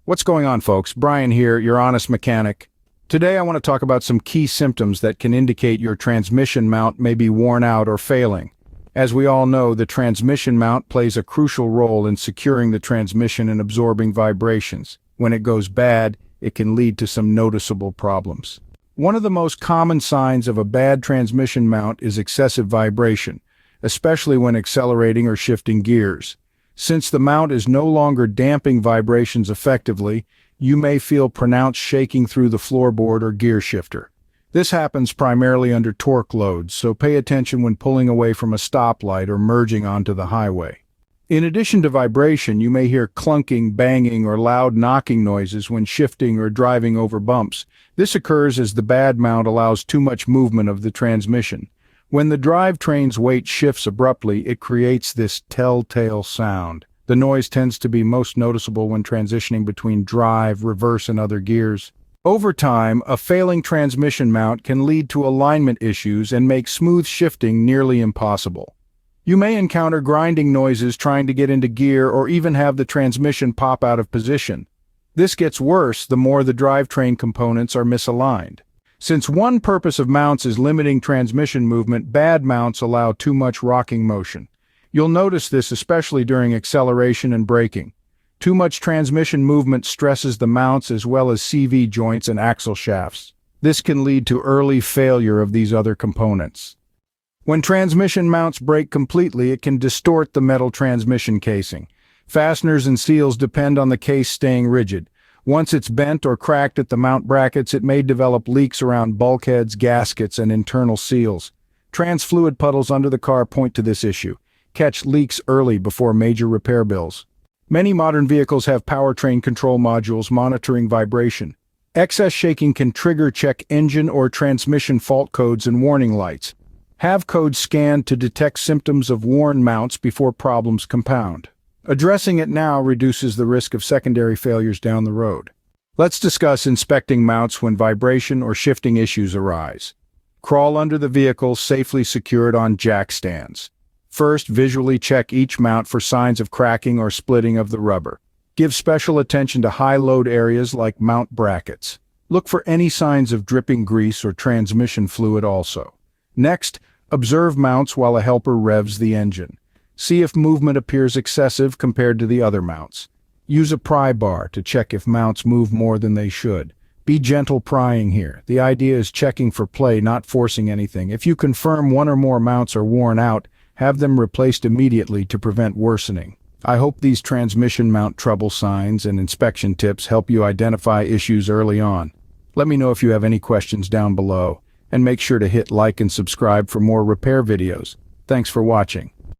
What's going on, folks? Brian here, your honest mechanic. Today I want to talk about some key symptoms that can indicate your transmission mount may be worn out or failing. As we all know, the transmission mount plays a crucial role in securing the transmission and absorbing vibrations. When it goes bad, it can lead to some noticeable problems. One of the most common signs of a bad transmission mount is excessive vibration, especially when accelerating or shifting gears. Since the mount is no longer damping vibrations effectively, you may feel pronounced shaking through the floorboard or gear shifter. This happens primarily under torque loads, so pay attention when pulling away from a stoplight or merging onto the highway. In addition to vibration, you may hear clunking, banging, or loud knocking noises when shifting or driving over bumps. This occurs as the bad mount allows too much movement of the transmission. When the drivetrain's weight shifts abruptly, it creates this telltale sound. The noise tends to be most noticeable when transitioning between drive, reverse, and other gears. Over time, a failing transmission mount can lead to alignment issues and make smooth shifting nearly impossible. You may encounter grinding noises trying to get into gear or even have the transmission pop out of position. This gets worse the more the drivetrain components are misaligned. Since one purpose of mounts is limiting transmission movement, bad mounts allow too much rocking motion. You'll notice this especially during acceleration and braking. Too much transmission movement stresses the mounts as well as CV joints and axle shafts. This can lead to early failure of these other components. When transmission mounts break completely, it can distort the metal transmission casing. Fasteners and seals depend on the case staying rigid. Once it's bent or cracked at the mount brackets, it may develop leaks around bulkheads, gaskets, and internal seals. Trans-fluid puddles under the car point to this issue. Catch leaks early before major repair bills. Many modern vehicles have powertrain control modules monitoring vibration. Excess shaking can trigger check engine or transmission fault codes and warning lights. Have codes scanned to detect symptoms of worn mounts before problems compound. Addressing it now reduces the risk of secondary failures down the road. Let's discuss inspecting mounts when vibration or shifting issues arise. Crawl under the vehicle safely secured on jack stands. First, visually check each mount for signs of cracking or splitting of the rubber. Give special attention to high-load areas like mount brackets. Look for any signs of dripping grease or transmission fluid also. Next, observe mounts while a helper revs the engine. See if movement appears excessive compared to the other mounts. Use a pry bar to check if mounts move more than they should. Be gentle prying here. The idea is checking for play, not forcing anything. If you confirm one or more mounts are worn out, have them replaced immediately to prevent worsening. I hope these transmission mount trouble signs and inspection tips help you identify issues early on. Let me know if you have any questions down below, and make sure to hit like and subscribe for more repair videos. Thanks for watching.